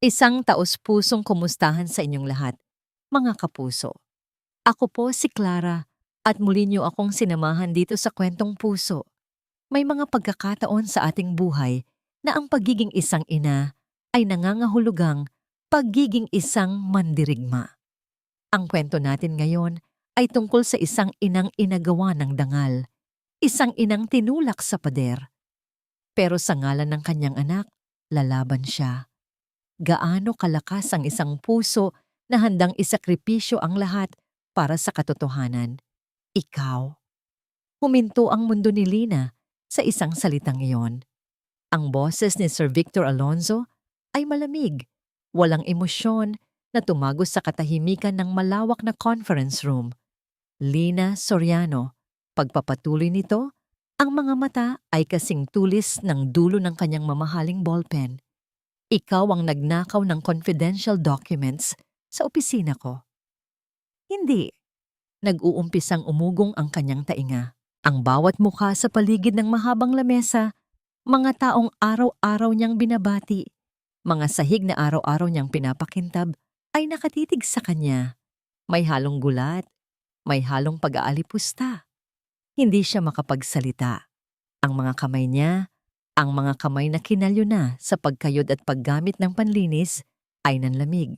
Isang taos-pusong kumustahan sa inyong lahat, mga kapuso. Ako po si Clara at muli niyo akong sinamahan dito sa Kwentong Puso. May mga pagkakataon sa ating buhay na ang pagiging isang ina ay nangangahulugang pagiging isang mandirigma. Ang kwento natin ngayon ay tungkol sa isang inang inagawa ng dangal, isang inang tinulak sa pader. Pero sa ngalan ng kanyang anak, lalaban siya. Gaano kalakas ang isang puso na handang isakripisyo ang lahat para sa katotohanan. Ikaw. Huminto ang mundo ni Lina sa isang salitang iyon. Ang boses ni Sir Victor Alonzo ay malamig, walang emosyon na tumagos sa katahimikan ng malawak na conference room. Lina Soriano, pagpapatuloy nito, ang mga mata ay kasing tulis ng dulo ng kanyang mamahaling ballpen. Ikaw ang nagnakaw ng confidential documents sa opisina ko. Hindi. Nag-uumpisang umugong ang kanyang tainga. Ang bawat mukha sa paligid ng mahabang lamesa, mga taong araw-araw niyang binabati, mga sahig na araw-araw niyang pinapakintab, ay nakatitig sa kanya. May halong gulat, may halong pag-aalipusta. Hindi siya makapagsalita. Ang mga kamay niya, ang mga kamay na kinalyo na sa pagkayod at paggamit ng panlinis, ay nanlamig.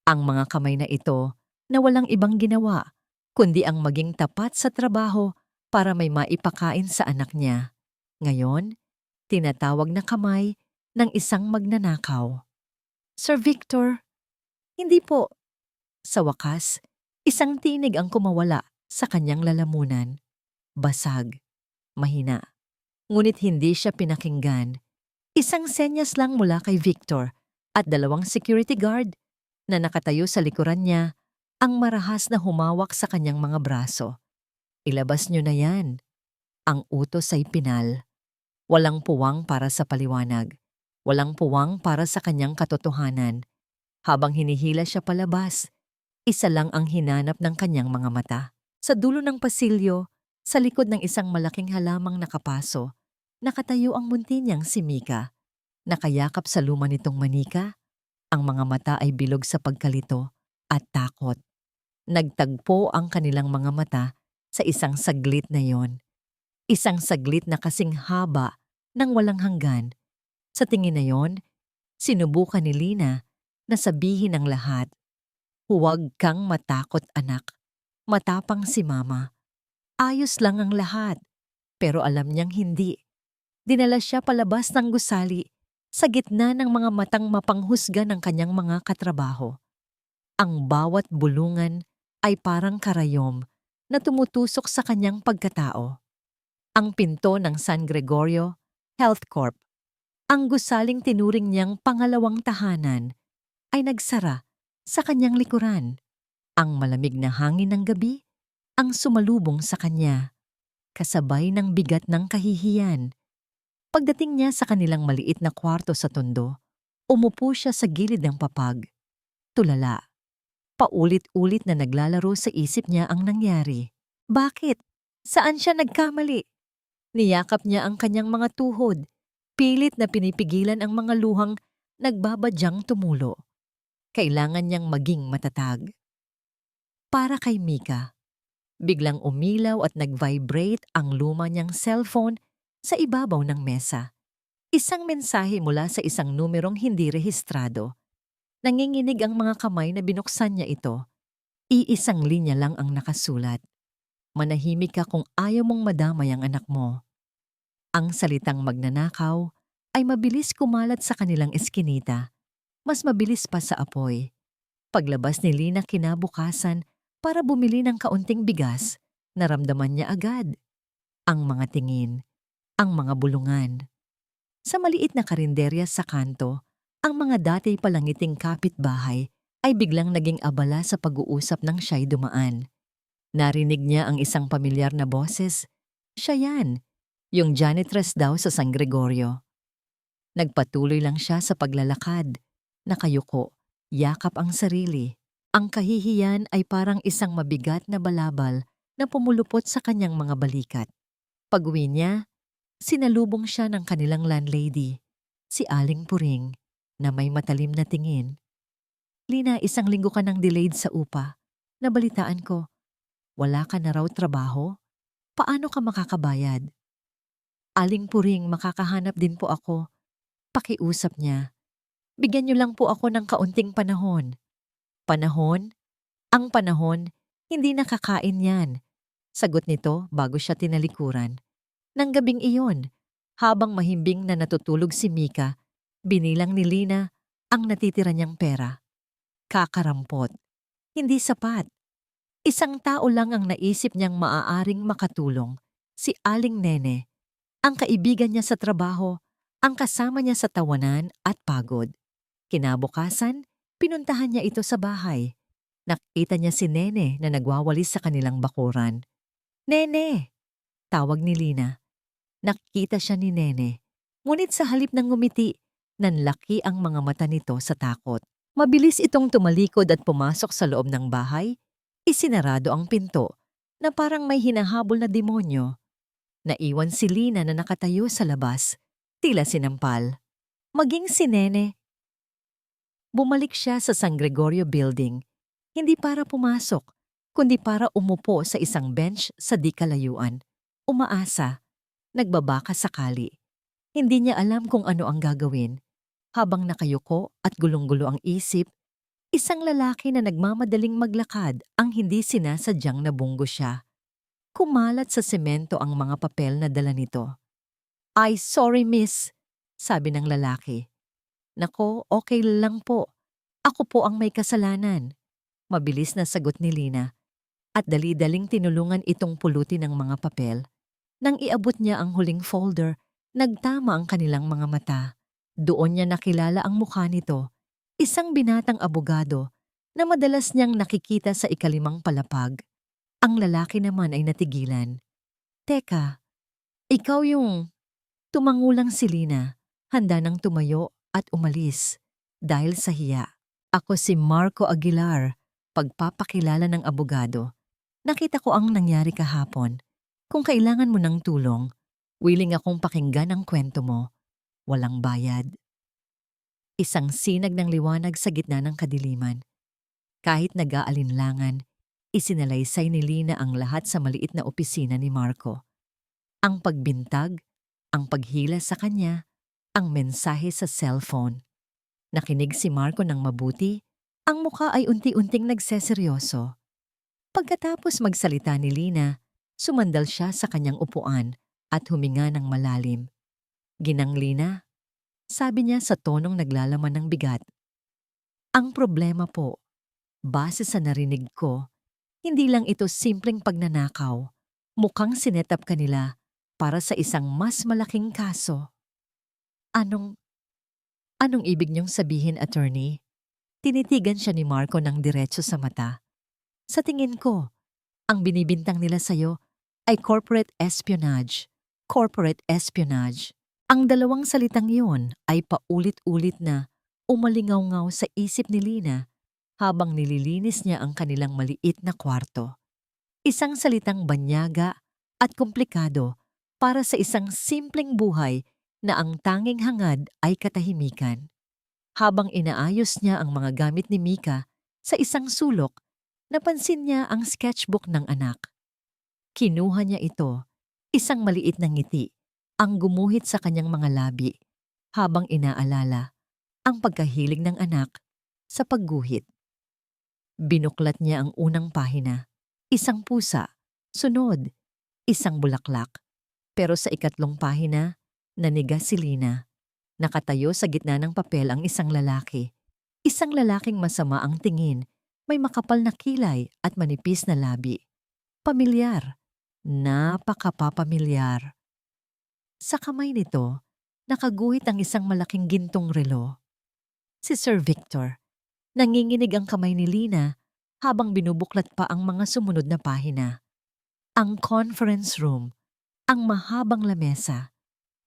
Ang mga kamay na ito na walang ibang ginawa, kundi ang maging tapat sa trabaho para may maipakain sa anak niya. Ngayon, tinatawag na kamay ng isang magnanakaw. Sir Victor, hindi po. Sa wakas, isang tinig ang kumawala sa kanyang lalamunan. Basag, mahina. Ngunit hindi siya pinakinggan. Isang senyas lang mula kay Victor at dalawang security guard na nakatayo sa likuran niya ang marahas na humawak sa kanyang mga braso. Ilabas niyo na yan. Ang utos ay pinal. Walang puwang para sa paliwanag. Walang puwang para sa kanyang katotohanan. Habang hinihila siya palabas, isa lang ang hinanap ng kanyang mga mata. Sa dulo ng pasilyo, sa likod ng isang malaking halamang nakapaso, nakatayo ang munti niyang si Mika. Nakayakap sa luma nitong manika, ang mga mata ay bilog sa pagkalito at takot. Nagtagpo ang kanilang mga mata sa isang saglit na yon. Isang saglit na kasing haba ng walang hanggan. Sa tingin na yon, sinubukan ni Lina na sabihin ang lahat. Huwag kang matakot, anak. Matapang si Mama. Ayos lang ang lahat. Pero alam niyang hindi. Dinala siya palabas ng gusali sa gitna ng mga matang mapanghusga ng kanyang mga katrabaho. Ang bawat bulungan ay parang karayom na tumutusok sa kanyang pagkatao. Ang pinto ng San Gregorio Health Corp, ang gusaling tinuring niyang pangalawang tahanan, ay nagsara sa kanyang likuran. Ang malamig na hangin ng gabi ang sumalubong sa kanya, kasabay ng bigat ng kahihiyan. Pagdating niya sa kanilang maliit na kwarto sa tondo, umupo siya sa gilid ng papag. Tulala. Paulit-ulit na naglalaro sa isip niya ang nangyari. Bakit? Saan siya nagkamali? Niyakap niya ang kanyang mga tuhod, pilit na pinipigilan ang mga luhang nagbabadyang tumulo. Kailangan niyang maging matatag. Para kay Mika, biglang umilaw at nag-vibrate ang luma niyang cellphone sa ibabaw ng mesa. Isang mensahe mula sa isang numerong hindi rehistrado. Nanginginig ang mga kamay na binuksan niya ito. Iisang linya lang ang nakasulat. Manahimik ka kung ayaw mong madamay ang anak mo. Ang salitang magnanakaw ay mabilis kumalat sa kanilang eskinita. Mas mabilis pa sa apoy. Paglabas ni Lina kinabukasan para bumili ng kaunting bigas, naramdaman niya agad. Ang mga tingin, ang mga bulungan. Sa maliit na karinderya sa kanto, ang mga dati palangiting kapitbahay ay biglang naging abala sa pag-uusap ng siya'y dumaan. Narinig niya ang isang pamilyar na boses. Siya yan, yung janitress daw sa San Gregorio. Nagpatuloy lang siya sa paglalakad. Nakayuko, yakap ang sarili. Ang kahihiyan ay parang isang mabigat na balabal na pumulupot sa kanyang mga balikat. Pag-uwi niya, sinalubong siya ng kanilang landlady, si Aling Puring. na may matalim na tingin. Lina, 1 linggo ka nang delayed sa upa. Nabalitaan ko, wala ka na raw trabaho? Paano ka makakabayad? Aling Puring, makakahanap din po ako. Pakiusap niya. Bigyan niyo lang po ako ng kaunting panahon. Panahon? Ang panahon, hindi nakakain yan. Sagot nito bago siya tinalikuran. Nang gabing iyon, habang mahimbing na natutulog si Mika, binilang ni Lina ang natitira niyang pera. Kakarampot. Hindi sapat. 1 tao lang ang naisip niyang maaaring makatulong, si Aling Nene, ang kaibigan niya sa trabaho, ang kasama niya sa tawanan at pagod. Kinabukasan, pinuntahan niya ito sa bahay. Nakita niya si Nene na nagwawalis sa kanilang bakuran. Nene! Tawag ni Lina. Nakita siya ni Nene. Ngunit sa halip ng ngumiti, nanlaki ang mga mata nito sa takot. Mabilis itong tumalikod at pumasok sa loob ng bahay. Isinarado ang pinto na parang may hinahabol na demonyo. Naiwan si Lina na nakatayo sa labas, tila sinampal. Maging si Nene. Bumalik siya sa San Gregorio Building, hindi para pumasok, kundi para umupo sa isang bench sa di kalayuan. Umaasa, nagbabaka sakali. Hindi niya alam kung ano ang gagawin. Habang nakayuko at gulong-gulo ang isip, isang lalaki na nagmamadaling maglakad ang hindi sinasadyang nabunggo siya. Kumalat sa semento ang mga papel na dala nito. "Ay, sorry miss," sabi ng lalaki. "Nako, okay lang po. Ako po ang may kasalanan." Mabilis na sagot ni Lina at dali-daling tinulungan itong pulutin ng mga papel. Nang iabot niya ang huling folder, nagtama ang kanilang mga mata. Doon niya nakilala ang mukha nito, isang binatang abogado na madalas niyang nakikita sa ikalimang palapag. Ang lalaki naman ay natigilan. "Teka, ikaw yung..." Tumangulang si Lina, handa nang tumayo at umalis dahil sa hiya. "Ako si Marco Aguilar," pagpapakilala ng abogado. "Nakita ko ang nangyari kahapon. Kung kailangan mo ng tulong, willing akong pakinggan ang kwento mo. Walang bayad." Isang sinag ng liwanag sa gitna ng kadiliman. Kahit nag-aalinlangan, isinalaysay ni Lina ang lahat sa maliit na opisina ni Marco. Ang pagbintag, ang paghila sa kanya, ang mensahe sa cellphone. Nakinig si Marco ng mabuti, ang mukha ay unti-unting nagseseryoso. Pagkatapos magsalita ni Lina, sumandal siya sa kanyang upuan at huminga ng malalim. "Ginang Lina," sabi niya sa tonong naglalaman ng bigat. "Ang problema po, base sa narinig ko, hindi lang ito simpleng pagnanakaw. Mukhang sinetap kanila para sa isang mas malaking kaso." Anong ibig niyong sabihin, attorney?" Tinitigan siya ni Marco ng diretso sa mata. "Sa tingin ko, ang binibintang nila sa'yo ay corporate espionage. Corporate espionage. Ang dalawang salitang yun ay paulit-ulit na umalingaw-ngaw sa isip ni Lina habang nililinis niya ang kanilang maliit na kwarto. Isang salitang banyaga at komplikado para sa isang simpleng buhay na ang tanging hangad ay katahimikan. Habang inaayos niya ang mga gamit ni Mika sa isang sulok, napansin niya ang sketchbook ng anak. Kinuha niya ito, isang maliit na ngiti, ang gumuhit sa kanyang mga labi, habang inaalala ang pagkahilig ng anak sa pagguhit. Binuklat niya ang unang pahina, isang pusa, sunod, isang bulaklak. Pero sa ikatlong pahina, naniga si Lina. Nakatayo sa gitna ng papel ang isang lalaki. Isang lalaking masama ang tingin, may makapal na kilay at manipis na labi. Pamilyar. Napakapapamilyar. Sa kamay nito, nakaguhit ang isang malaking gintong relo. Si Sir Victor. Nanginginig ang kamay ni Lina habang binubuklat pa ang mga sumunod na pahina. Ang conference room, ang mahabang lamesa,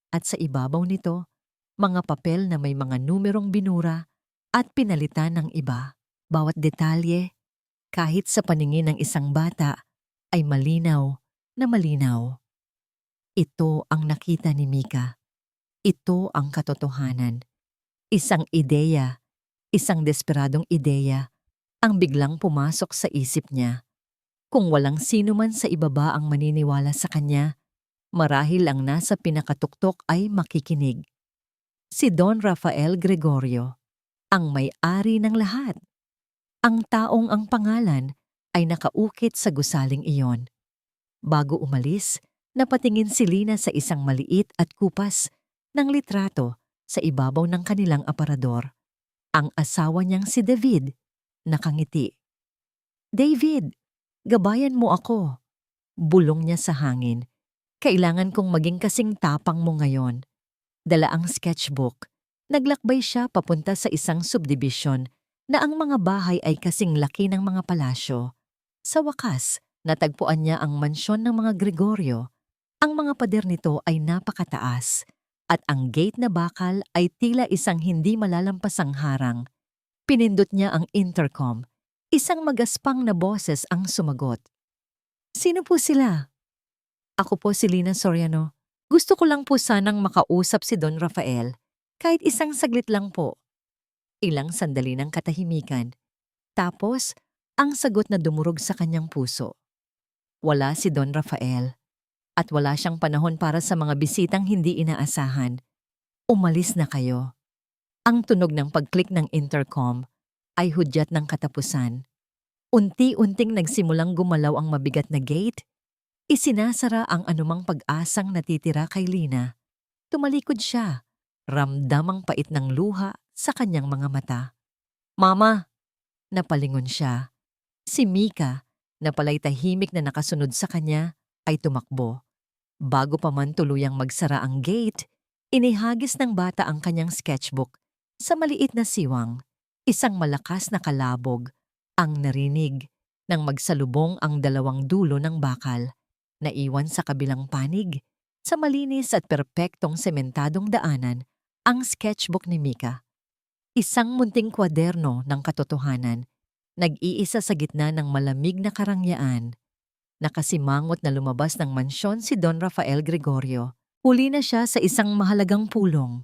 at sa ibabaw nito, mga papel na may mga numerong binura at pinalitan ng iba. Bawat detalye, kahit sa paningin ng isang bata, ay malinaw na malinaw. Ito ang nakita ni Mika. Ito ang katotohanan. Isang ideya, isang desperadong ideya, ang biglang pumasok sa isip niya. Kung walang sino man sa ibaba ang maniniwala sa kanya, marahil ang nasa pinakatuktok ay makikinig. Si Don Rafael Gregorio, ang may-ari ng lahat. Ang taong ang pangalan ay nakaukit sa gusaling iyon. Bago umalis, napatingin si Lina sa isang maliit at kupas ng litrato sa ibabaw ng kanilang aparador. Ang asawa niyang si David, nakangiti. "David, gabayan mo ako." Bulong niya sa hangin. "Kailangan kong maging kasing tapang mo ngayon." Dala ang sketchbook. Naglakbay siya papunta sa isang subdivision na ang mga bahay ay kasing laki ng mga palasyo. Sa wakas, natagpuan niya ang mansyon ng mga Gregorio. Ang mga pader nito ay napakataas at ang gate na bakal ay tila isang hindi malalampasang harang. Pinindot niya ang intercom. Isang magaspang na boses ang sumagot. "Sino po sila?" "Ako po si Lina Soriano. Gusto ko lang po sanang makausap si Don Rafael. Kahit isang saglit lang po." Ilang sandali ng katahimikan. Tapos, ang sagot na dumurog sa kanyang puso. Wala si Don Rafael. At wala siyang panahon para sa mga bisitang hindi inaasahan. "Umalis na kayo." Ang tunog ng pag-click ng intercom ay hudyat ng katapusan. Unti-unting nagsimulang gumalaw ang mabigat na gate. Isinasara ang anumang pag-asang natitira kay Lina. Tumalikod siya. Ramdam ang pait ng luha sa kanyang mga mata. "Mama!" Napalingon siya. Si Mika, na pala'y tahimik na nakasunod sa kanya, ay tumakbo. Bago pa man tuluyang magsara ang gate, inihagis ng bata ang kanyang sketchbook sa maliit na siwang. Isang malakas na kalabog ang narinig nang magsalubong ang dalawang dulo ng bakal. Naiwan sa kabilang panig, sa malinis at perpektong sementadong daanan, ang sketchbook ni Mika. Isang munting kwaderno ng katotohanan, nag-iisa sa gitna ng malamig na karangyaan. Nakasimangot na lumabas ng mansyon si Don Rafael Gregorio. Huli na siya sa isang mahalagang pulong.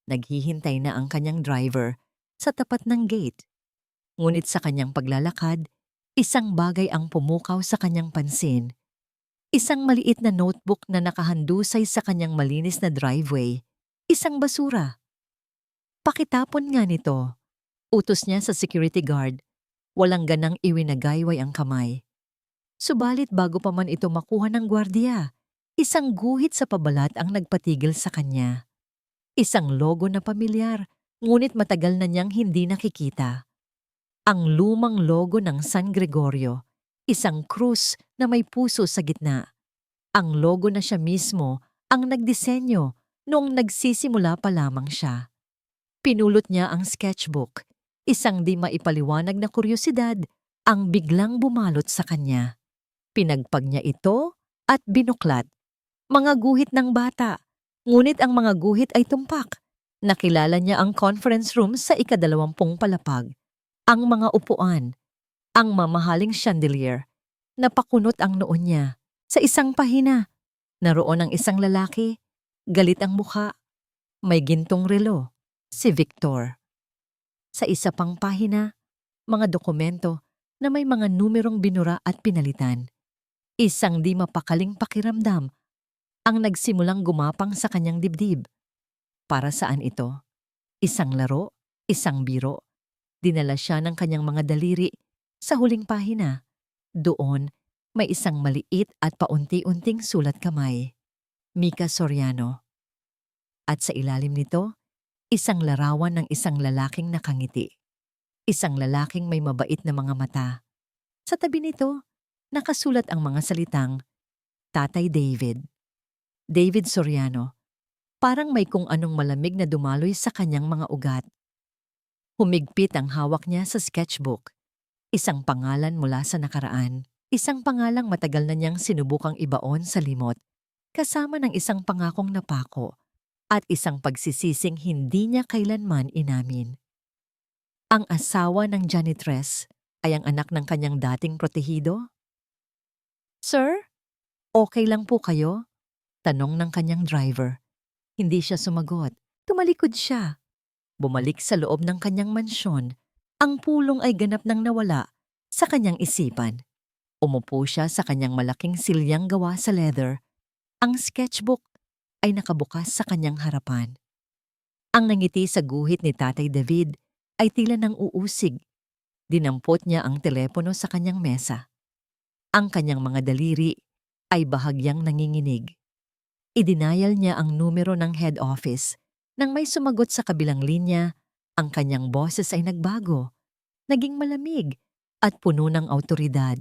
Naghihintay na ang kanyang driver sa tapat ng gate. Ngunit sa kanyang paglalakad, isang bagay ang pumukaw sa kanyang pansin. Isang maliit na notebook na nakahandusay sa kanyang malinis na driveway. Isang basura. "Pakitapon nga nito." Utos niya sa security guard. Walang ganang iwinagayway ang kamay. Subalit bago pa man ito makuha ng gwardiya, isang guhit sa pabalat ang nagpatigil sa kanya. Isang logo na pamilyar, ngunit matagal na niyang hindi nakikita. Ang lumang logo ng San Gregorio, isang krus na may puso sa gitna. Ang logo na siya mismo ang nagdisenyo noong nagsisimula pa lamang siya. Pinulot niya ang sketchbook. Isang di maipaliwanag na kuryosidad ang biglang bumalot sa kanya. Pinagpag niya ito at binuklat. Mga guhit ng bata, ngunit ang mga guhit ay tumpak. Nakilala niya ang conference room sa ika-20 palapag. Ang mga upuan, ang mamahaling chandelier. Napakunot ang noon niya. Sa isang pahina, naroon ang isang lalaki. Galit ang mukha. May gintong relo. Si Victor. Sa isa pang pahina, mga dokumento na may mga numerong binura at pinalitan. Isang di mapakaling pakiramdam ang nagsimulang gumapang sa kanyang dibdib. Para saan ito? Isang laro? Isang biro? Dinala siya ng kanyang mga daliri sa huling pahina. Doon, may isang maliit at paunti-unting sulat kamay. Mika Soriano. At sa ilalim nito, isang larawan ng isang lalaking nakangiti. Isang lalaking may mabait na mga mata. Sa tabi nito, nakasulat ang mga salitang, Tatay David. David Soriano. Parang may kung anong malamig na dumaloy sa kanyang mga ugat. Humigpit ang hawak niya sa sketchbook. Isang pangalan mula sa nakaraan. Isang pangalang matagal na niyang sinubukang ibaon sa limot. Kasama ng isang pangakong napako. At isang pagsisising hindi niya kailanman inamin. Ang asawa ng janitress ay ang anak ng kanyang dating protehido? "Sir, okay lang po kayo?" Tanong ng kanyang driver. Hindi siya sumagot. Tumalikod siya. Bumalik sa loob ng kanyang mansyon, ang pulong ay ganap nang nawala sa kanyang isipan. Umupo siya sa kanyang malaking silyang gawa sa leather. Ang sketchbook ay nakabukas sa kanyang harapan. Ang nangiti sa guhit ni Tatay David ay tila nang uusig. Dinampot niya ang telepono sa kanyang mesa. Ang kanyang mga daliri ay bahagyang nanginginig. Idinayal niya ang numero ng head office. Nang may sumagot sa kabilang linya, ang kanyang boses ay nagbago. Naging malamig at puno ng awtoridad.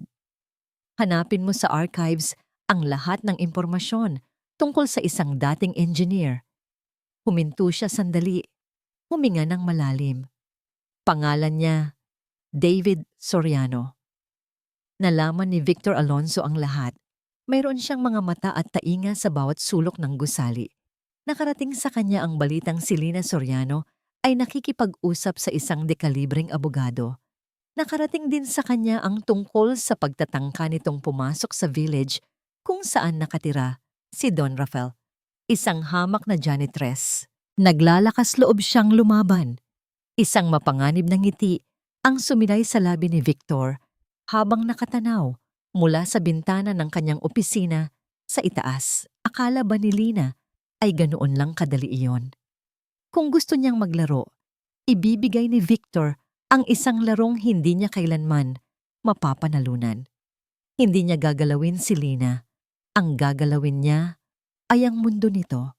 Hanapin mo sa archives ang lahat ng impormasyon tungkol sa isang dating engineer. Huminto siya sandali, huminga ng malalim. Pangalan niya, David Soriano. Nalaman ni Victor Alonso ang lahat. Mayroon siyang mga mata at tainga sa bawat sulok ng gusali. Nakarating sa kanya ang balitang si Lina Soriano ay nakikipag-usap sa isang dekalibreng abogado. Nakarating din sa kanya ang tungkol sa pagtatangka nitong pumasok sa village kung saan nakatira si Don Rafael, isang hamak na janitress. Naglalakas loob siyang lumaban. Isang mapanganib na ngiti ang sumilay sa labi ni Victor habang nakatanaw mula sa bintana ng kanyang opisina sa itaas. Akala ba ni Lina ay ganoon lang kadali iyon? Kung gusto niyang maglaro, ibibigay ni Victor ang isang larong hindi niya kailanman mapapanalunan. Hindi niya gagalawin si Lina. Ang gagalawin niya ay ang mundo nito.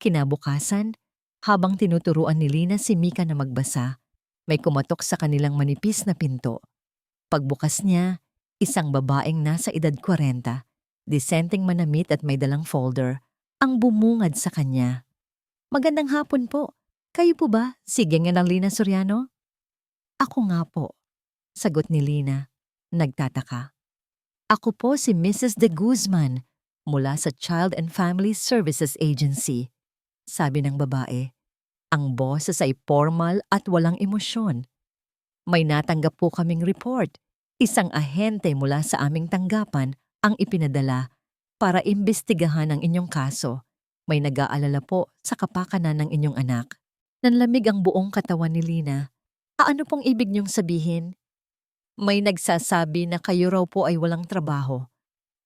Kinabukasan, habang tinuturuan ni Lina si Mika na magbasa, may kumatok sa kanilang manipis na pinto. Pagbukas niya, isang babaeng nasa edad 40, disenteng manamit at may dalang folder, ang bumungad sa kanya. "Magandang hapon po. Kayo po ba si Geng ng Lina Soriano?" "Ako nga po," sagot ni Lina, nagtataka. "Ako po si Mrs. De Guzman mula sa Child and Family Services Agency," sabi ng babae. Ang boses ay formal at walang emosyon. "May natanggap po kaming report. Isang ahente mula sa aming tanggapan ang ipinadala para imbestigahan ang inyong kaso. May nag-aalala po sa kapakanan ng inyong anak." Nanlamig ang buong katawan ni Lina. "Ano pong ibig niyong sabihin?" "May nagsasabi na kayo raw po ay walang trabaho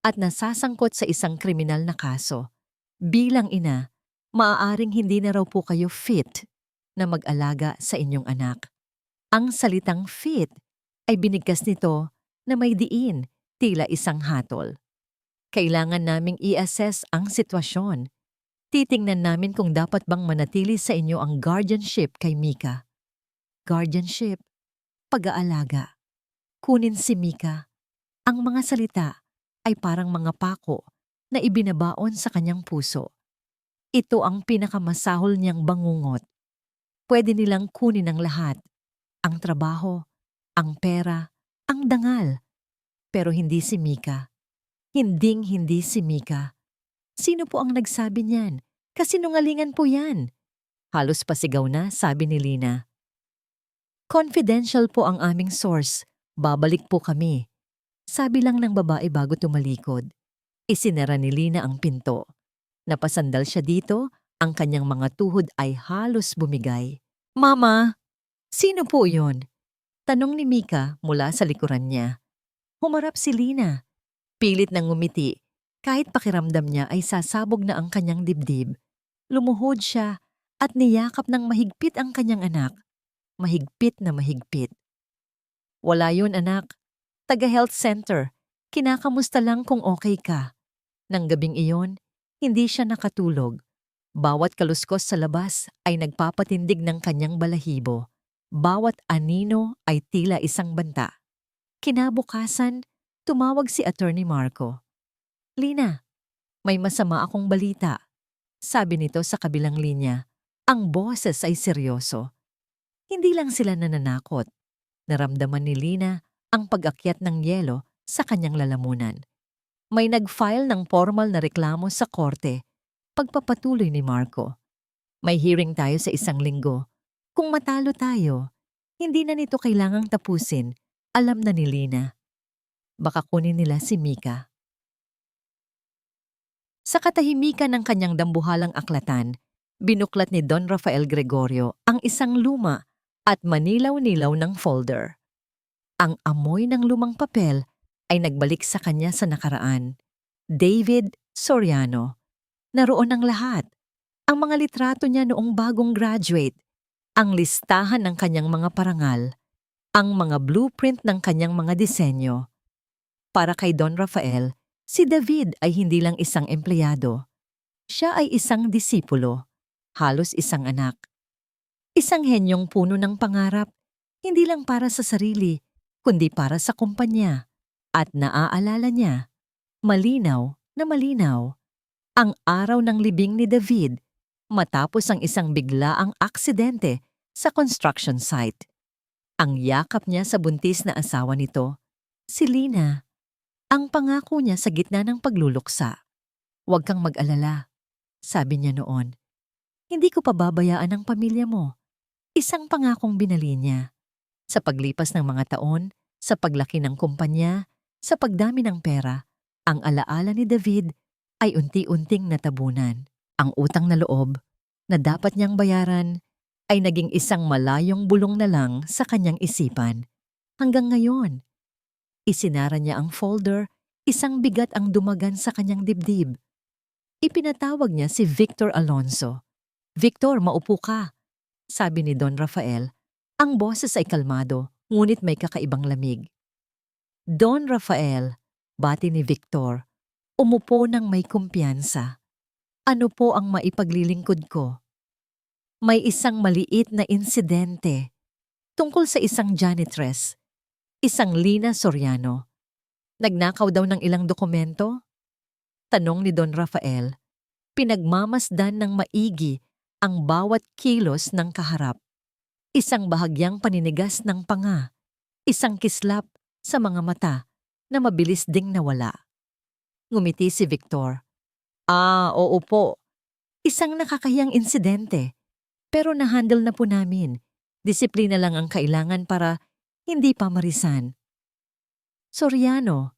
at nasasangkot sa isang kriminal na kaso. Bilang ina, maaaring hindi na raw po kayo fit na mag-alaga sa inyong anak." Ang salitang fit ay binigkas nito na may diin, tila isang hatol. "Kailangan naming i-assess ang sitwasyon. Titingnan namin kung dapat bang manatili sa inyo ang guardianship kay Mika." Guardianship, pag-aalaga. Kunin si Mika. Ang mga salita ay parang mga pako na ibinabaon sa kanyang puso. Ito ang pinakamasahol niyang bangungot. Pwede nilang kunin ang lahat. Ang trabaho, ang pera, ang dangal. Pero hindi si Mika. Hinding-hindi si Mika. "Sino po ang nagsabi niyan? Kasinungalingan po yan." Halos pasigaw na, sabi ni Lina. "Confidential po ang aming source. Babalik po kami," sabi lang ng babae bago tumalikod. Isinara ni Lina ang pinto. Napasandal siya dito, ang kanyang mga tuhod ay halos bumigay. "Mama, sino po yon?" tanong ni Mika mula sa likuran niya. Humarap si Lina. Pilit nang ngumiti. Kahit pakiramdam niya ay sasabog na ang kanyang dibdib. Lumuhod siya at niyakap ng mahigpit ang kanyang anak. Mahigpit na mahigpit. "Wala yun, anak. Taga-health center. Kinakamusta lang kung okay ka." Nang gabing iyon, hindi siya nakatulog. Bawat kaluskos sa labas ay nagpapatindig ng kanyang balahibo. Bawat anino ay tila isang banta. Kinabukasan, tumawag si Attorney Marco. "Lina, may masama akong balita," sabi nito sa kabilang linya. Ang boses ay seryoso. Hindi lang sila nananakot. Naramdaman ni Lina ang pag-akyat ng yelo sa kanyang lalamunan. May nag-file ng formal na reklamo sa korte. Pagpapatuloy ni Marco. "May hearing tayo sa 1 linggo. Kung matalo tayo, hindi na nito kailangang tapusin." Alam na ni Lina. Baka kunin nila si Mika. Sa katahimikan ng kanyang dambuhalang aklatan, Binuklat ni Don Rafael Gregorio ang isang luma at manilaw-nilaw ng folder. Ang amoy ng lumang papel ay nagbalik sa kanya sa nakaraan. David Soriano. Naroon ang lahat. Ang mga litrato niya noong bagong graduate, ang listahan ng kanyang mga parangal, ang mga blueprint ng kanyang mga disenyo. Para kay Don Rafael, si David ay hindi lang isang empleyado. Siya ay isang disipulo, halos isang anak. Isang henyong puno ng pangarap, hindi lang para sa sarili, kundi para sa kumpanya. At naaalala niya, malinaw na malinaw, ang araw ng libing ni David matapos ang isang biglaang aksidente sa construction site. Ang yakap niya sa buntis na asawa nito, si Lina. Ang pangako niya sa gitna ng pagluluksa. "Huwag kang mag-alala," sabi niya noon. "Hindi ko pababayaan ang pamilya mo." Isang pangakong binali niya. Sa paglipas ng mga taon, sa paglaki ng kumpanya, sa pagdami ng pera, ang alaala ni David ay unti-unting natabunan. Ang utang na loob na dapat niyang bayaran ay naging isang malayong bulong na lang sa kanyang isipan. Hanggang ngayon, isinara niya ang folder, isang bigat ang dumagan sa kanyang dibdib. Ipinatawag niya si Victor Alonso. "Victor, maupo ka," sabi ni Don Rafael. Ang boses ay kalmado, ngunit may kakaibang lamig. "Don Rafael," bati ni Victor, umupo ng may kumpiyansa. "Ano po ang maipaglilingkod ko?" "May isang maliit na insidente tungkol sa isang janitress, isang Lina Soriano. Nagnakaw daw ng ilang dokumento?" Tanong ni Don Rafael, pinagmamasdan ng maigi ang bawat kilos ng kaharap. Isang bahagyang paninigas ng panga, isang kislap sa mga mata na mabilis ding nawala. Ngumiti si Victor. Oo po. Isang nakakahiyang insidente. Pero na-handle na po namin. Disiplina lang ang kailangan para hindi pa marisan." "Soriano,"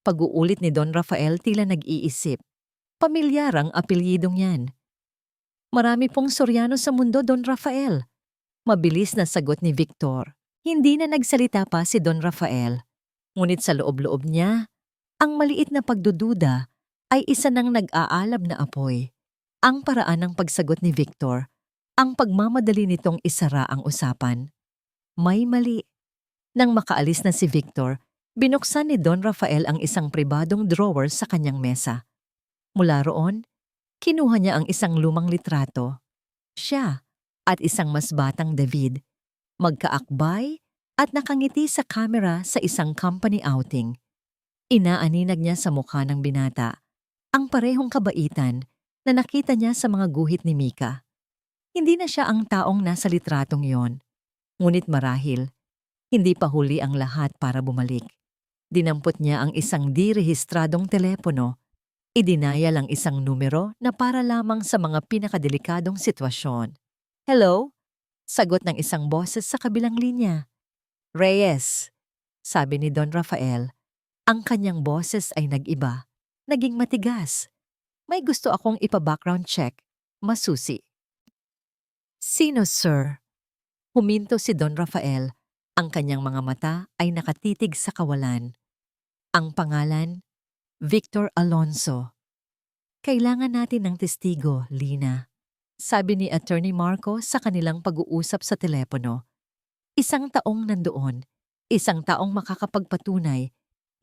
pag-uulit ni Don Rafael tila nag-iisip. Pamilyar ang apelyidong yan. "Marami pong Soriano sa mundo, Don Rafael." Mabilis na sagot ni Victor. Hindi na nagsalita pa si Don Rafael. Ngunit sa loob-loob niya, ang maliit na pagdududa ay isa ng nag-aalab na apoy. Ang paraan ng pagsagot ni Victor, ang pagmamadali nitong isara ang usapan. May mali. Nang makaalis na si Victor, binuksan ni Don Rafael ang isang pribadong drawer sa kanyang mesa. Mula roon, kinuha niya ang isang lumang litrato. Siya at isang mas batang David, magkaakbay at nakangiti sa kamera sa isang company outing. Inaaninag niya sa mukha ng binata ang parehong kabaitan na nakita niya sa mga guhit ni Mika. Hindi na siya ang taong nasa litratong yon. Ngunit marahil, hindi pa huli ang lahat para bumalik. Dinampot niya ang isang di-rehistradong telepono. Idinaya lang isang numero na para lamang sa mga pinakadelikadong sitwasyon. "Hello?" Sagot ng isang boses sa kabilang linya. "Reyes," sabi ni Don Rafael. Ang kanyang boses ay nag-iba, naging matigas. "May gusto akong ipa-background check, masusi." "Sino, sir?" Huminto si Don Rafael. Ang kanyang mga mata ay nakatitig sa kawalan. Ang pangalan, Victor Alonso. "Kailangan natin ng testigo, Lina," sabi ni Attorney Marco sa kanilang pag-uusap sa telepono. "Isang taong nandoon, isang taong makakapagpatunay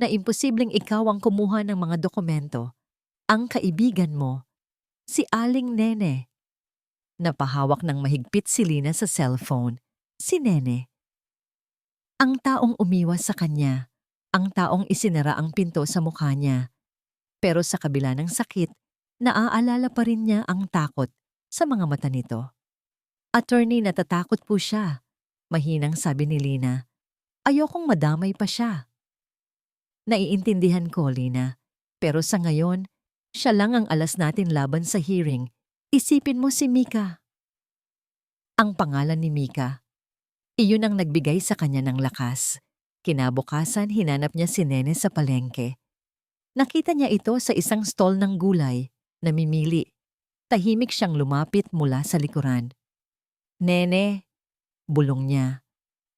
na imposibleng ikaw ang kumuha ng mga dokumento. Ang kaibigan mo, si Aling Nene." Napahawak ng mahigpit si Lina sa cellphone. Si Nene. Ang taong umiwas sa kanya, ang taong isinara ang pinto sa mukha niya. Pero sa kabila ng sakit, naaalala pa rin niya ang takot sa mga mata nito. "Attorney, natatakot po siya," mahinang sabi ni Lina. "Ayokong madamay pa siya." "Naiintindihan ko, Lina. Pero sa ngayon, siya lang ang alas natin laban sa hearing. Isipin mo si Mika." Ang pangalan ni Mika. Iyon ang nagbigay sa kanya ng lakas. Kinabukasan, hinanap niya si Nene sa palengke. Nakita niya ito sa isang stall ng gulay, namimili. Tahimik siyang lumapit mula sa likuran. Nene, bulong niya.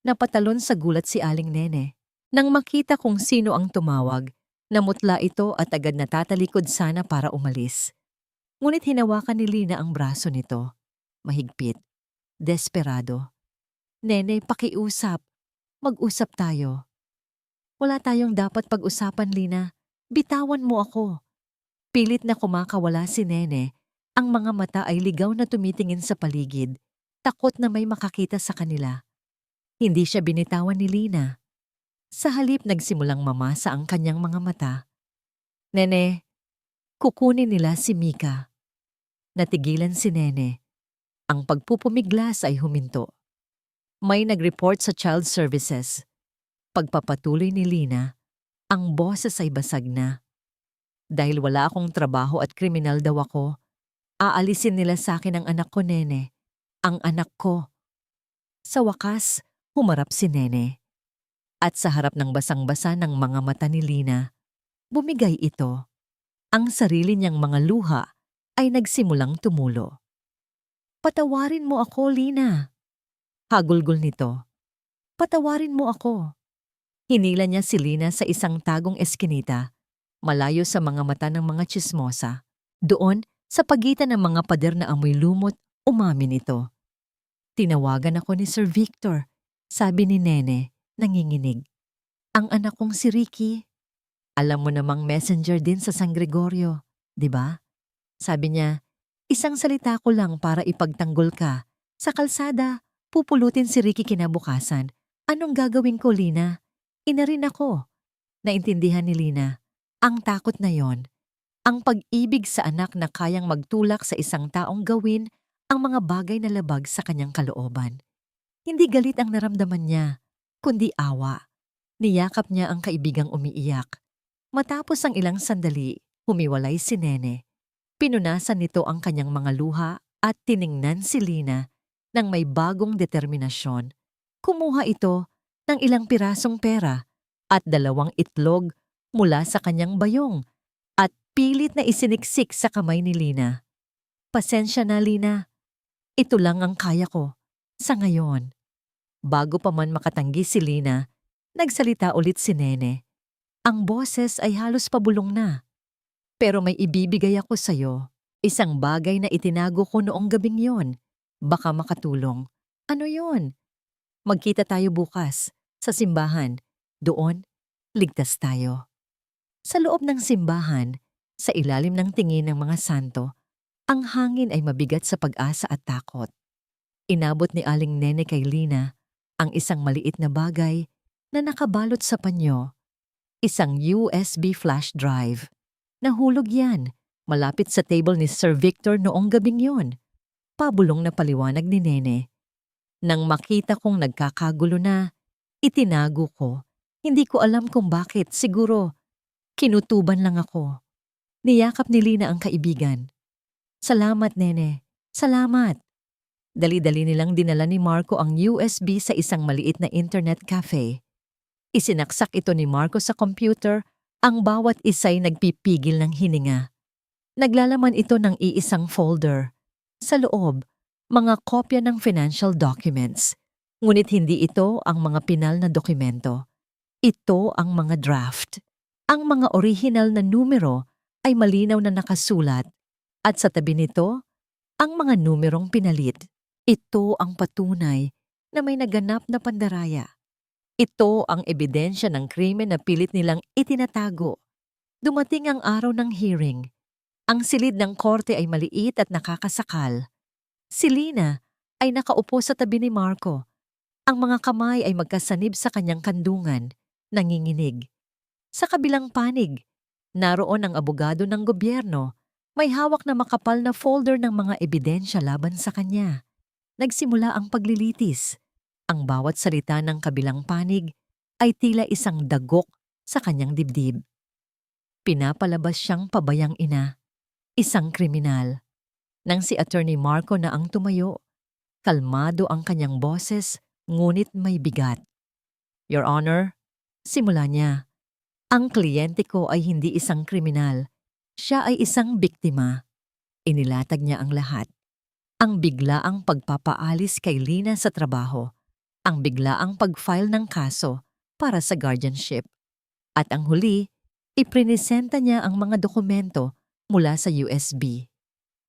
Napatalon sa gulat si Aling Nene. Nang makita kung sino ang tumawag, namutla ito at agad natatalikod sana para umalis. Ngunit hinawakan ni Lina ang braso nito. Mahigpit. Desperado. Nene, pakiusap. Mag-usap tayo. Wala tayong dapat pag-usapan, Lina. Bitawan mo ako. Pilit na kumakawala si Nene. Ang mga mata ay ligaw na tumitingin sa paligid. Takot na may makakita sa kanila. Hindi siya binitawan ni Lina. Sa halip nagsimulang mamasa ang kanyang mga mata. Nene, kukunin nila si Mika. Natigilan si Nene. Ang pagpupumiglas ay huminto. May nag-report sa Child Services. Pagpapatuloy ni Lina, ang boses ay basag na. Dahil wala akong trabaho at kriminal daw ako, aalisin nila sa akin ang anak ko, Nene. Ang anak ko. Sa wakas, humarap si Nene. At sa harap ng basang-basa ng mga mata ni Lina, bumigay ito. Ang sarili niyang mga luha ay nagsimulang tumulo. Patawarin mo ako, Lina. Hagulgol nito. Patawarin mo ako. Hinila niya si Lina sa isang tagong eskinita, malayo sa mga mata ng mga tsismosa. Doon, sa pagitan ng mga pader na amoy lumot, umamin ito. Tinawagan ako ni Sir Victor, sabi ni Nene, nanginginig. Ang anak kong si Ricky. Alam mo namang messenger din sa San Gregorio, di ba? Sabi niya, isang salita ko lang para ipagtanggol ka. Sa kalsada, pupulutin si Ricky kinabukasan. Anong gagawin ko, Lina? Ina rin ako. Naintindihan ni Lina. Ang takot na yon. Ang pag-ibig sa anak na kayang magtulak sa isang taong gawin ang mga bagay na labag sa kanyang kalooban. Hindi galit ang naramdaman niya, kundi awa. Niyakap niya ang kaibigang umiiyak. Matapos ang ilang sandali, humiwalay si Nene. Pinunasan nito ang kanyang mga luha at tiningnan si Lina ng may bagong determinasyon. Kumuha ito ng ilang pirasong pera at 2 itlog mula sa kanyang bayong at pilit na isiniksik sa kamay ni Lina. Pasensya na, Lina. Ito lang ang kaya ko. Sa ngayon. Bago pa man makatanggi si Lina, nagsalita ulit si Nene. Ang boses ay halos pabulong na. Pero may ibibigay ako sa'yo. Isang bagay na itinago ko noong gabing yon. Baka makatulong. Ano yon? Magkita tayo bukas, sa simbahan. Doon, ligtas tayo. Sa loob ng simbahan, sa ilalim ng tingin ng mga santo, ang hangin ay mabigat sa pag-asa at takot. Inabot ni Aling Nene kay Lina ang isang maliit na bagay na nakabalot sa panyo. Isang USB flash drive. Nahulog yan, malapit sa table ni Sir Victor noong gabing yon. Pabulong na paliwanag ni Nene. Nang makita kong nagkakagulo na, itinago ko. Hindi ko alam kung bakit, siguro. Kinutuban lang ako. Niyakap ni Lina ang kaibigan. Salamat, Nene. Salamat. Dali-dali nilang dinala ni Marco ang USB sa isang maliit na internet cafe. Isinaksak ito ni Marco sa computer, ang bawat isa'y nagpipigil ng hininga. Naglalaman ito ng iisang folder. Sa loob, mga kopya ng financial documents. Ngunit hindi ito ang mga pinal na dokumento. Ito ang mga draft. Ang mga orihinal na numero ay malinaw na nakasulat at sa tabi nito, ang mga numerong pinalit. Ito ang patunay na may naganap na pandaraya. Ito ang ebidensya ng krimen na pilit nilang itinatago. Dumating ang araw ng hearing. Ang silid ng korte ay maliit at nakakasakal. Si Lina ay nakaupo sa tabi ni Marco. Ang mga kamay ay magkasanib sa kanyang kandungan, nanginginig. Sa kabilang panig, naroon ang abogado ng gobyerno. May hawak na makapal na folder ng mga ebidensya laban sa kanya. Nagsimula ang paglilitis. Ang bawat salita ng kabilang panig ay tila isang dagok sa kanyang dibdib. Pinapalabas siyang pabayang ina, isang kriminal. Nang si Attorney Marco na ang tumayo, kalmado ang kanyang boses, ngunit may bigat. Your Honor, simula niya. Ang kliyente ko ay hindi isang kriminal. Siya ay isang biktima. Inilatag niya ang lahat. Ang biglaang pagpapaalis kay Lina sa trabaho, ang biglaang pag-file ng kaso para sa guardianship, at ang huli, iprinisenta niya ang mga dokumento mula sa USB.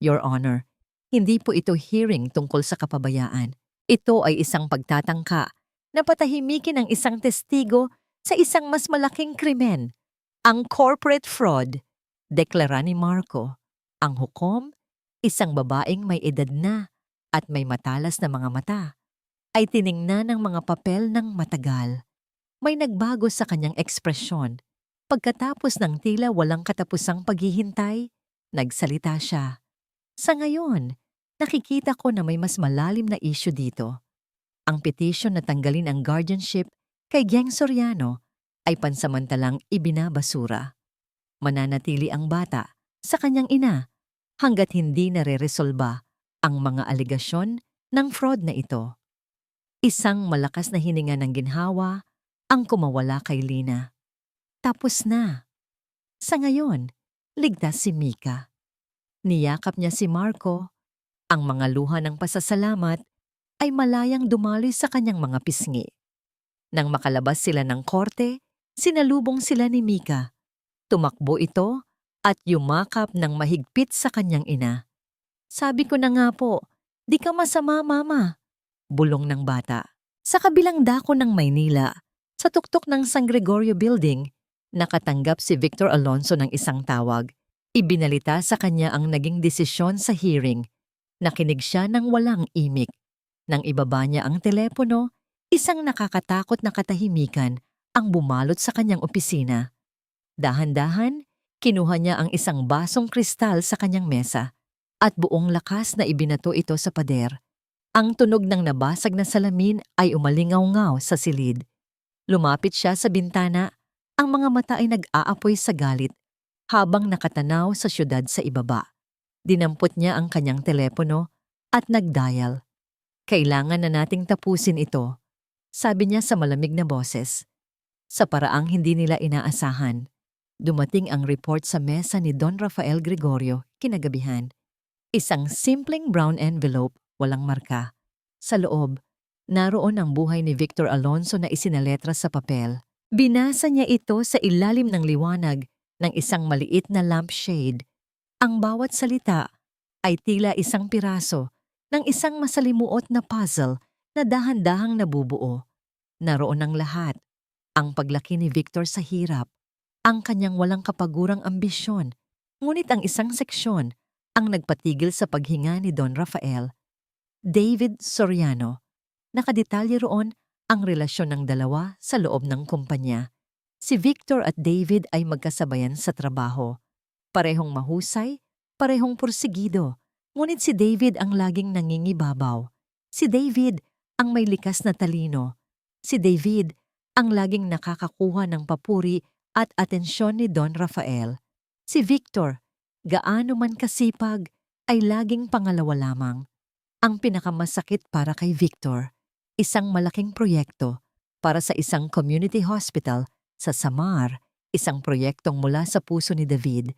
Your Honor, hindi po ito hearing tungkol sa kapabayaan. Ito ay isang pagtatangka na patahimikin ang isang testigo sa isang mas malaking krimen, ang corporate fraud. Deklara ni Marco. Ang hukom, isang babaeng may edad na at may matalas na mga mata, ay tiningnan ng mga papel ng matagal. May nagbago sa kanyang ekspresyon. Pagkatapos ng tila walang katapusang paghihintay, nagsalita siya. Sa ngayon, nakikita ko na may mas malalim na issue dito. Ang petition na tanggalin ang guardianship kay Geng Soriano ay pansamantalang ibinabasura. Mananatili ang bata sa kanyang ina hanggat hindi nare-resolba ang mga aligasyon ng fraud na ito. Isang malakas na hininga ng ginhawa ang kumawala kay Lina. Tapos na. Sa ngayon, ligtas si Mika. Niyakap niya si Marco. Ang mga luha ng pasasalamat ay malayang dumaloy sa kanyang mga pisngi. Nang makalabas sila ng korte, sinalubong sila ni Mika. Tumakbo ito at yumakap ng mahigpit sa kanyang ina. Sabi ko na nga po, di ka masama, mama. Bulong ng bata. Sa kabilang dako ng Maynila, sa tuktok ng San Gregorio Building, nakatanggap si Victor Alonso ng isang tawag. Ibinalita sa kanya ang naging desisyon sa hearing. Nakinig siya ng walang imik. Nang ibaba niya ang telepono, isang nakakatakot na katahimikan ang bumalot sa kanyang opisina. Dahan-dahan, kinuha niya ang isang basong kristal sa kanyang mesa at buong lakas na ibinato ito sa pader. Ang tunog ng nabasag na salamin ay umalingaw-ngaw sa silid. Lumapit siya sa bintana, ang mga mata ay nag-aapoy sa galit habang nakatanaw sa syudad sa ibaba. Dinampot niya ang kanyang telepono at nag-dial. Kailangan na nating tapusin ito, sabi niya sa malamig na boses. Sa paraang hindi nila inaasahan, dumating ang report sa mesa ni Don Rafael Gregorio kinagabihan. Isang simpleng brown envelope, walang marka. Sa loob, naroon ang buhay ni Victor Alonso na isinaletra sa papel. Binasa niya ito sa ilalim ng liwanag ng isang maliit na lampshade. Ang bawat salita ay tila isang piraso ng isang masalimuot na puzzle na dahan-dahang nabubuo. Naroon ang lahat. Ang paglaki ni Victor sa hirap, ang kanyang walang kapagurang ambisyon, ngunit ang isang seksyon ang nagpatigil sa paghinga ni Don Rafael. David Soriano. Nakadetalye roon ang relasyon ng dalawa sa loob ng kumpanya. Si Victor at David ay magkasabayan sa trabaho. Parehong mahusay, parehong pursigido, ngunit si David ang laging nangingibabaw. Si David ang may likas na talino. Si David ang laging nakakakuha ng papuri at atensyon ni Don Rafael. Si Victor, gaano man kasipag, ay laging pangalawa lamang. Ang pinakamasakit para kay Victor, isang malaking proyekto para sa isang community hospital sa Samar, isang proyektong mula sa puso ni David,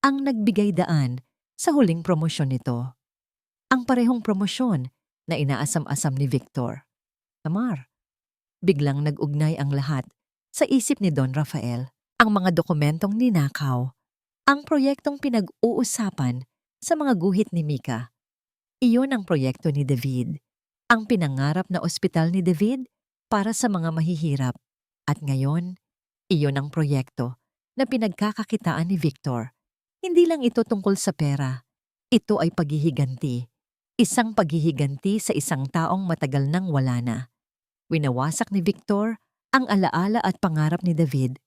ang nagbigay daan sa huling promosyon nito. Ang parehong promosyon na inaasam-asam ni Victor. Samar. Biglang nag-ugnay ang lahat sa isip ni Don Rafael. Ang mga dokumentong ninakaw, ang proyektong pinag-uusapan sa mga guhit ni Mika. Iyon ang proyekto ni David, ang pinangarap na ospital ni David para sa mga mahihirap. At ngayon, iyon ang proyekto na pinagkakakitaan ni Victor. Hindi lang ito tungkol sa pera. Ito ay paghihiganti. Isang paghihiganti sa isang taong matagal nang wala na. Winawasak ni Victor ang alaala at pangarap ni David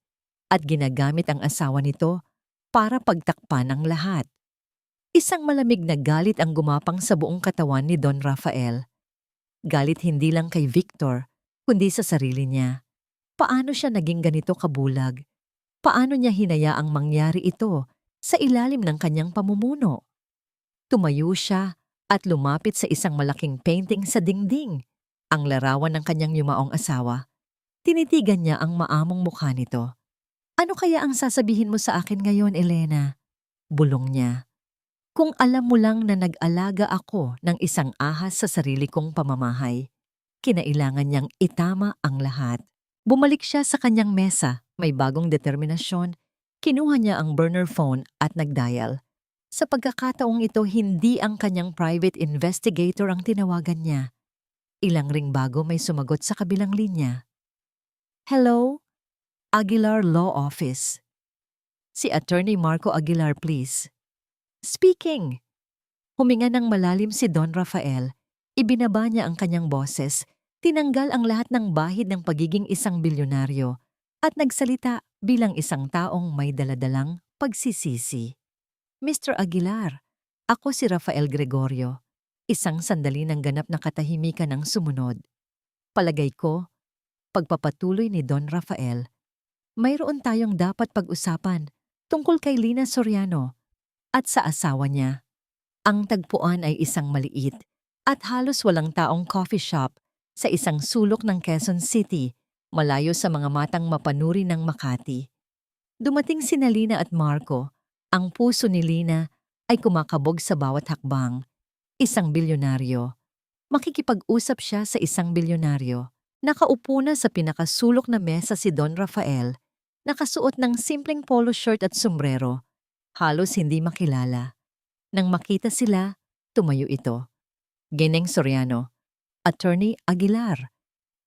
at ginagamit ang asawa nito para pagtakpan ang lahat. Isang malamig na galit ang gumapang sa buong katawan ni Don Rafael. Galit hindi lang kay Victor, kundi sa sarili niya. Paano siya naging ganito kabulag? Paano niya hinayaang mangyari ito sa ilalim ng kanyang pamumuno? Tumayo siya at lumapit sa isang malaking painting sa dingding, ang larawan ng kanyang yumaong asawa. Tinitigan niya ang maamong mukha nito. Ano kaya ang sasabihin mo sa akin ngayon, Elena? Bulong niya. Kung alam mo lang na nag-alaga ako ng isang ahas sa sarili kong pamamahay, kinailangan niyang itama ang lahat. Bumalik siya sa kanyang mesa, may bagong determinasyon, kinuha niya ang burner phone at nag-dial. Sa pagkakataong ito, hindi ang kanyang private investigator ang tinawagan niya. Ilang ring bago may sumagot sa kabilang linya. Hello, Aguilar Law Office. Si Attorney Marco Aguilar, please. Speaking. Huminga ng malalim si Don Rafael. Ibinaba niya ang kanyang boses, tinanggal ang lahat ng bahid ng pagiging isang bilyonaryo, at nagsalita bilang isang taong may daladalang pagsisisi. Mr. Aguilar, ako si Rafael Gregorio. Isang sandali ng ganap na katahimikan ang sumunod. Palagay ko, pagpapatuloy ni Don Rafael, mayroon tayong dapat pag-usapan tungkol kay Lina Soriano at sa asawa niya. Ang tagpuan ay isang maliit at halos walang taong coffee shop sa isang sulok ng Quezon City, malayo sa mga matang mapanuri ng Makati. Dumating sina Lina at Marco. Ang puso ni Lina ay kumakabog sa bawat hakbang. Isang bilyonaryo. Makikipag-usap siya sa isang bilyonaryo. Nakaupo na sa pinakasulok na mesa si Don Rafael, nakasuot ng simpleng polo shirt at sombrero. Halos hindi makilala. Nang makita sila, tumayo ito. Gineng Soriano, Attorney Aguilar.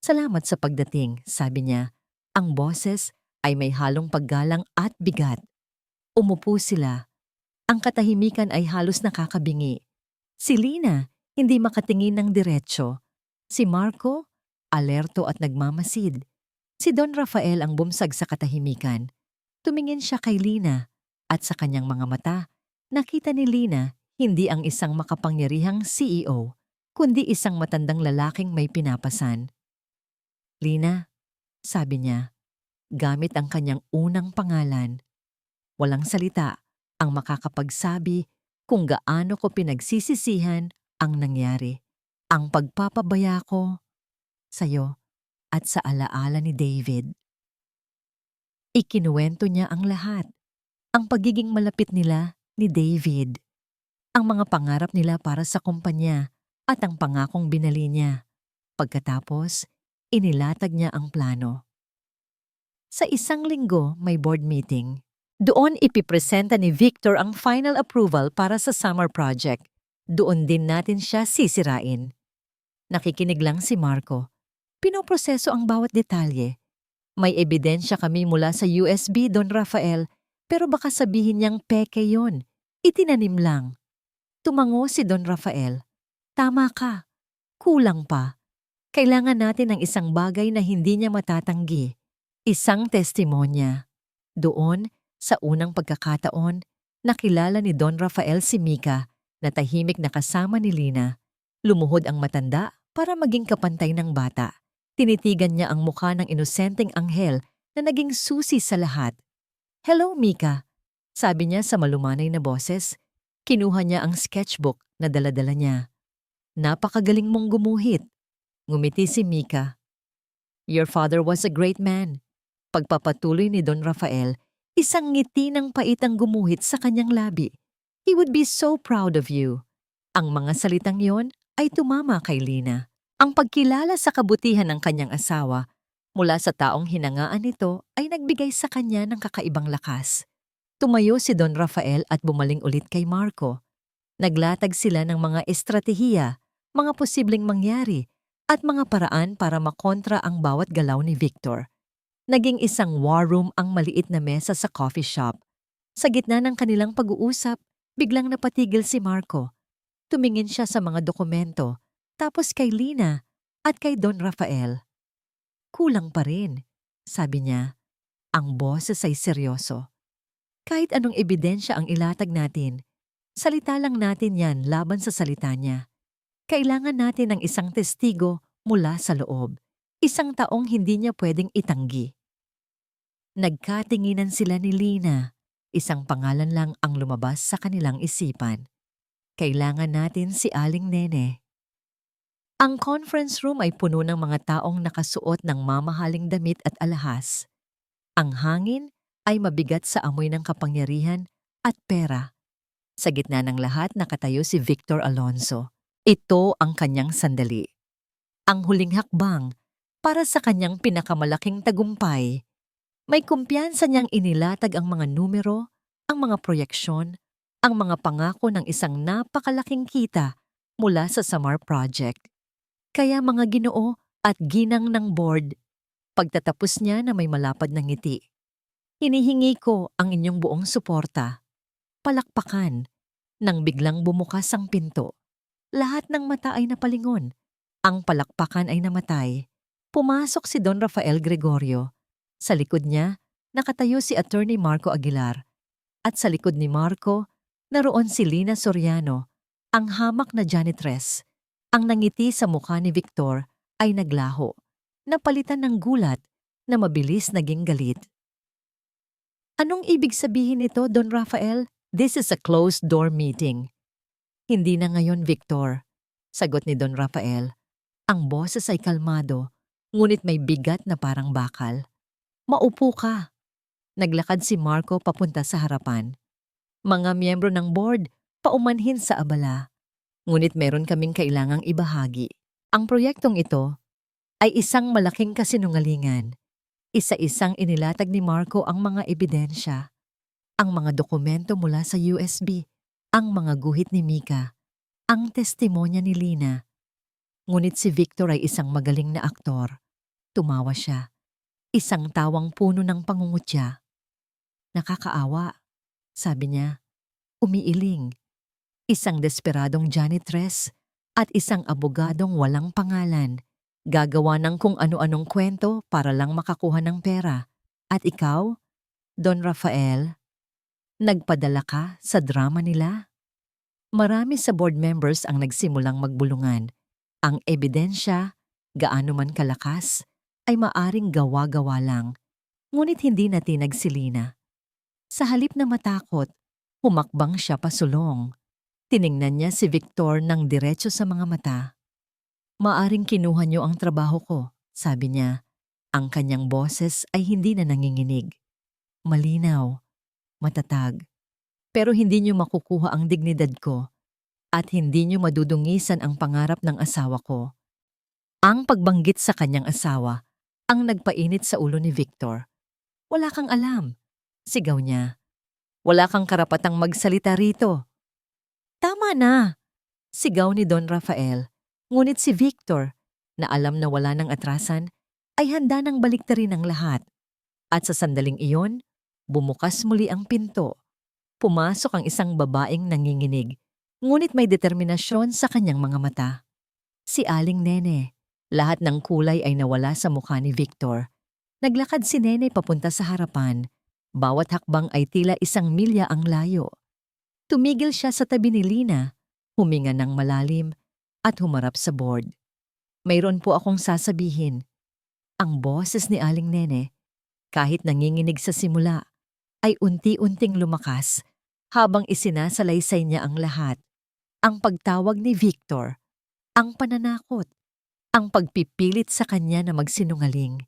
Salamat sa pagdating, sabi niya. Ang boses ay may halong paggalang at bigat. Umupo sila. Ang katahimikan ay halos nakakabingi. Si Lina, hindi makatingin ng diretsyo. Si Marco, alerto at nagmamasid. Si Don Rafael ang bumsag sa katahimikan. Tumingin siya kay Lina at sa kanyang mga mata, nakita ni Lina hindi ang isang makapangyarihang CEO, kundi isang matandang lalaking may pinapasan. Lina, sabi niya, gamit ang kanyang unang pangalan. Walang salita ang makakapagsabi kung gaano ko pinagsisisihan ang nangyari. Ang pagpapabaya ko sa'yo at sa alaala ni David. Ikinuwento niya ang lahat. Ang pagiging malapit nila ni David. Ang mga pangarap nila para sa kumpanya at ang pangakong binali niya. Pagkatapos, inilatag niya ang plano. Sa isang linggo, may board meeting. Doon ipipresenta ni Victor ang final approval para sa summer project. Doon din natin siya sisirain. Nakikinig lang si Marco. Pinoproseso ang bawat detalye. May ebidensya kami mula sa USB, Don Rafael, pero baka sabihin niyang peke yon. Itinanim lang. Tumango si Don Rafael. Tama ka. Kulang pa. Kailangan natin ng isang bagay na hindi niya matatanggi. Isang testimonya. Doon, sa unang pagkakataon, nakilala ni Don Rafael si Mika na tahimik na kasama ni Lina. Lumuhod ang matanda para maging kapantay ng bata. Tinitigan niya ang mukha ng inosenteng anghel na naging susi sa lahat. Hello, Mika, sabi niya sa malumanay na boses. Kinuha niya ang sketchbook na dala-dala niya. Napakagaling mong gumuhit. Ngumiti si Mika. Your father was a great man. Pagpapatuloy ni Don Rafael, isang ngiti ng paitang gumuhit sa kanyang labi. He would be so proud of you. Ang mga salitang yon ay tumama kay Lina. Ang pagkilala sa kabutihan ng kanyang asawa mula sa taong hinangaan nito ay nagbigay sa kanya ng kakaibang lakas. Tumayo si Don Rafael at bumaling ulit kay Marco. Naglatag sila ng mga estratehiya, mga posibleng mangyari, at mga paraan para makontra ang bawat galaw ni Victor. Naging isang war room ang maliit na mesa sa coffee shop. Sa gitna ng kanilang pag-uusap, biglang napatigil si Marco. Tumingin siya sa mga dokumento, tapos kay Lina at kay Don Rafael. Kulang pa rin, sabi niya. Ang boses ay seryoso. Kahit anong ebidensya ang ilatag natin, salita lang natin yan laban sa salita niya. Kailangan natin ng isang testigo mula sa loob, isang taong hindi niya pwedeng itanggi. Nagkatinginan sila ni Lina, isang pangalan lang ang lumabas sa kanilang isipan. Kailangan natin si Aling Nene. Ang conference room ay puno ng mga taong nakasuot ng mamahaling damit at alahas. Ang hangin ay mabigat sa amoy ng kapangyarihan at pera. Sa gitna ng lahat nakatayo si Victor Alonso. Ito ang kanyang sandali. Ang huling hakbang para sa kanyang pinakamalaking tagumpay. May kumpiyansa niyang inilatag ang mga numero, ang mga proyeksyon, ang mga pangako ng isang napakalaking kita mula sa Samar Project. Kaya mga Ginoo at ginang ng board, pagtatapos niya na may malapad na ngiti. Hinihingi ko ang inyong buong suporta. Palakpakan. Nang biglang bumukas ang pinto, lahat ng mata ay napalingon. Ang palakpakan ay namatay. Pumasok si Don Rafael Gregorio. Sa likod niya, nakatayo si Attorney Marco Aguilar. At sa likod ni Marco, naroon si Lina Soriano, ang hamak na janitress. Ang nangiti sa mukha ni Victor ay naglaho, napalitan ng gulat na mabilis naging galit. Anong ibig sabihin ito, Don Rafael? This is a closed-door meeting. Hindi na ngayon, Victor. Sagot ni Don Rafael. Ang boses ay kalmado, ngunit may bigat na parang bakal. Maupo ka. Naglakad si Marco papunta sa harapan. Mga miyembro ng board, paumanhin sa abala. Ngunit meron kaming kailangang ibahagi. Ang proyektong ito ay isang malaking kasinungalingan. Isa-isang inilatag ni Marco ang mga ebidensya. Ang mga dokumento mula sa USB, ang mga guhit ni Mika, ang testimonya ni Lina. Ngunit si Victor ay isang magaling na aktor. Tumawa siya. Isang tawang puno ng pangungutya. Nakakaawa, sabi niya. Umiiling. Isang desperadong janitress at isang abogadong walang pangalan. Gagawa ng kung ano-anong kwento para lang makakuha ng pera. At ikaw, Don Rafael, nagpadala ka sa drama nila? Marami sa board members ang nagsimulang magbulungan. Ang ebidensya, gaano man kalakas, ay maaring gawa-gawa lang. Ngunit hindi natinag si Lina. Sa halip na matakot, humakbang siya pasulong. Tiningnan niya si Victor ng diretso sa mga mata. Maaring kinuha niyo ang trabaho ko, sabi niya. Ang kanyang boses ay hindi na nanginginig. Malinaw, matatag. Pero hindi niyo makukuha ang dignidad ko at hindi niyo madudungisan ang pangarap ng asawa ko. Ang pagbanggit sa kanyang asawa ang nagpainit sa ulo ni Victor. Wala kang alam, sigaw niya. Wala kang karapatang magsalita rito. Tama na, sigaw ni Don Rafael. Ngunit si Victor, na alam na wala ng atrasan, ay handa nang baliktarin ang lahat. At sa sandaling iyon, bumukas muli ang pinto. Pumasok ang isang babaeng nanginginig, ngunit may determinasyon sa kanyang mga mata. Si Aling Nene. Lahat ng kulay ay nawala sa mukha ni Victor. Naglakad si Nene papunta sa harapan. Bawat hakbang ay tila 1 milya ang layo. Tumigil siya sa tabi ni Lina, huminga ng malalim, at humarap sa board. Mayroon po akong sasabihin. Ang boses ni Aling Nene, kahit nanginginig sa simula, ay unti-unting lumakas habang isinasalaysay niya ang lahat. Ang pagtawag ni Victor, ang pananakot, ang pagpipilit sa kanya na magsinungaling.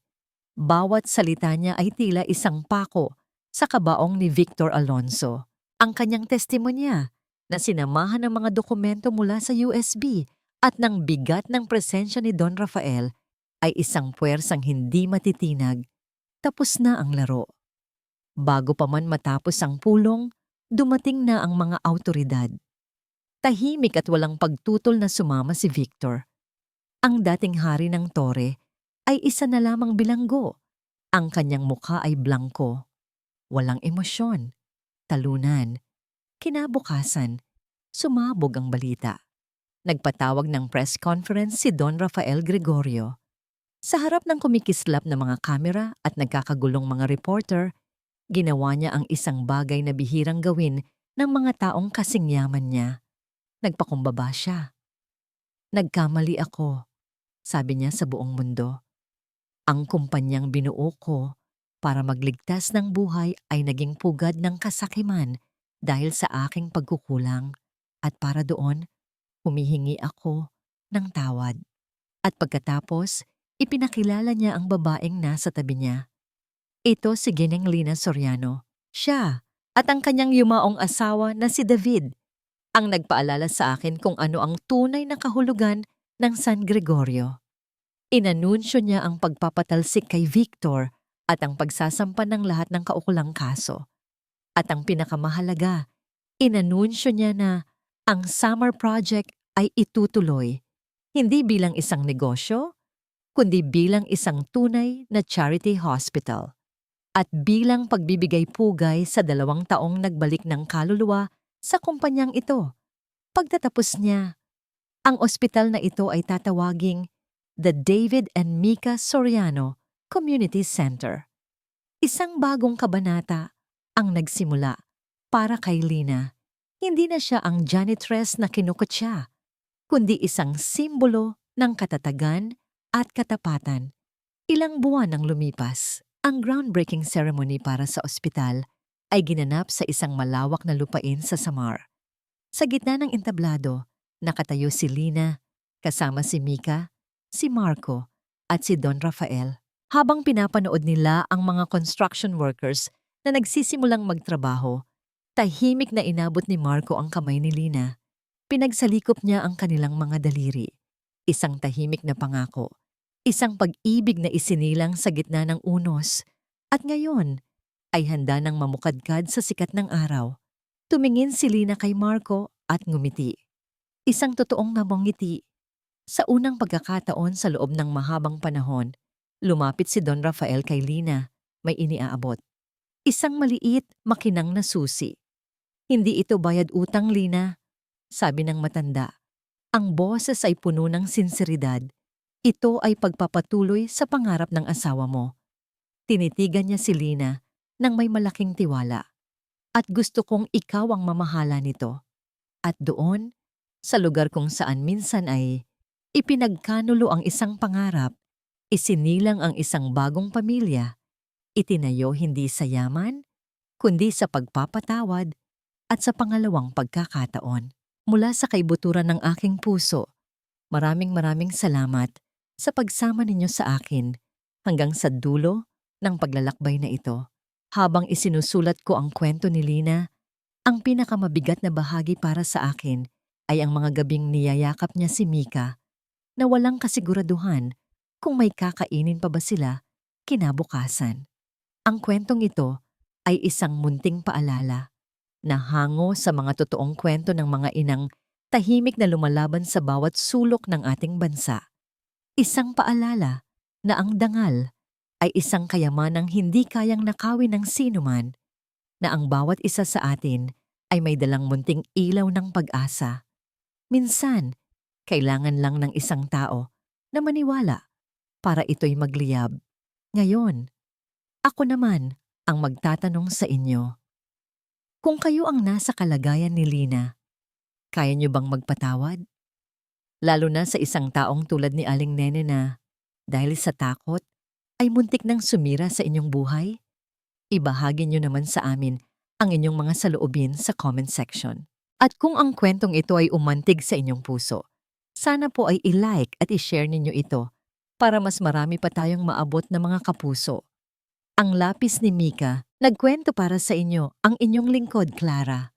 Bawat salita niya ay tila isang pako sa kabaong ni Victor Alonso. Ang kanyang testimonya na sinamahan ng mga dokumento mula sa USB at ng bigat ng presensya ni Don Rafael ay isang puwersang hindi matitinag. Tapos na ang laro. Bago pa man matapos ang pulong, dumating na ang mga awtoridad. Tahimik at walang pagtutol na sumama si Victor. Ang dating hari ng tore ay isa na lamang bilanggo. Ang kanyang mukha ay blangko. Walang emosyon. Talunan. Kinabukasan, sumabog ang balita. Nagpatawag ng press conference si Don Rafael Gregorio. Sa harap ng kumikislap na mga kamera at nagkakagulong mga reporter, ginawa niya ang isang bagay na bihirang gawin ng mga taong kasing yaman niya. Nagpakumbaba siya. Nagkamali ako, sabi niya sa buong mundo. Ang kumpanyang binuo ko para magligtas ng buhay ay naging pugad ng kasakiman dahil sa aking pagkukulang at para doon, humihingi ako ng tawad. At pagkatapos, ipinakilala niya ang babaeng nasa tabi niya. Ito si Ginang Lina Soriano. Siya, At ang kanyang yumaong asawa na si David ang nagpaalala sa akin kung ano ang tunay na kahulugan ng San Gregorio. Inanunsyo niya ang pagpapatalsik kay Victor at ang pagsasampa ng lahat ng kaukulang kaso. At ang pinakamahalaga, inanunsyo niya na ang Summer Project ay itutuloy, hindi bilang isang negosyo, kundi bilang isang tunay na charity hospital. At bilang pagbibigay pugay sa 2 taong nagbalik ng kaluluwa sa kumpanyang ito. Pagtatapos niya, ang ospital na ito ay tatawaging the David and Mika Soriano Community Center. Isang bagong kabanata ang nagsimula para kay Lina. Hindi na siya ang janitress na kinukutya, kundi isang simbolo ng katatagan at katapatan. Ilang buwan ang lumipas. Ang groundbreaking ceremony para sa ospital ay ginanap sa isang malawak na lupain sa Samar. Sa gitna ng entablado, nakatayo si Lina, kasama si Mika, si Marco, at si Don Rafael. Habang pinapanood nila ang mga construction workers na nagsisimulang magtrabaho, tahimik na inabot ni Marco ang kamay ni Lina. Pinagsalikop niya ang kanilang mga daliri. Isang tahimik na pangako. Isang pag-ibig na isinilang sa gitna ng unos. At ngayon, ay handa nang mamukadkad sa sikat ng araw. Tumingin si Lina kay Marco at ngumiti. Isang totoong ngiti. Sa unang pagkakataon sa loob ng mahabang panahon, lumapit si Don Rafael kay Lina, may iniaabot. Isang maliit, makinang na susi. Hindi ito bayad utang, Lina, sabi ng matanda. Ang boses ay puno ng sinseridad. Ito ay pagpapatuloy sa pangarap ng asawa mo. Tinitigan niya si Lina nang may malaking tiwala. At gusto kong ikaw ang mamahala nito. At doon, sa lugar kung saan minsan ay ipinagkanulo ang isang pangarap, isinilang ang isang bagong pamilya, itinayo hindi sa yaman, kundi sa pagpapatawad at sa pangalawang pagkakataon. Mula sa kaibuturan ng aking puso, maraming salamat sa pagsama ninyo sa akin hanggang sa dulo ng paglalakbay na ito. Habang isinusulat ko ang kwento ni Lina, ang pinakamabigat na bahagi para sa akin ay ang mga gabing niyayakap niya si Mika na walang kasiguraduhan kung may kakainin pa ba sila kinabukasan. Ang kwentong ito ay isang munting paalala na hango sa mga totoong kwento ng mga inang tahimik na lumalaban sa bawat sulok ng ating bansa. Isang paalala na ang dangal ay isang kayamanang hindi kayang nakawin ng sinuman, na ang bawat isa sa atin ay may dalang munting ilaw ng pag-asa. Minsan, kailangan lang ng isang tao na maniwala para ito'y magliyab. Ngayon, ako naman ang magtatanong sa inyo. Kung kayo ang nasa kalagayan ni Lina, kaya niyo bang magpatawad? Lalo na sa isang taong tulad ni Aling Nene na, dahil sa takot, ay muntik nang sumira sa inyong buhay? Ibahagi niyo naman sa amin ang inyong mga saloobin sa comment section. At kung ang kwentong ito ay umantig sa inyong puso, sana po ay i-like at i-share ninyo ito para mas marami pa tayong maabot na mga kapuso. Ang Lapis ni Mika, nagkwento para sa inyo ang inyong lingkod, Clara.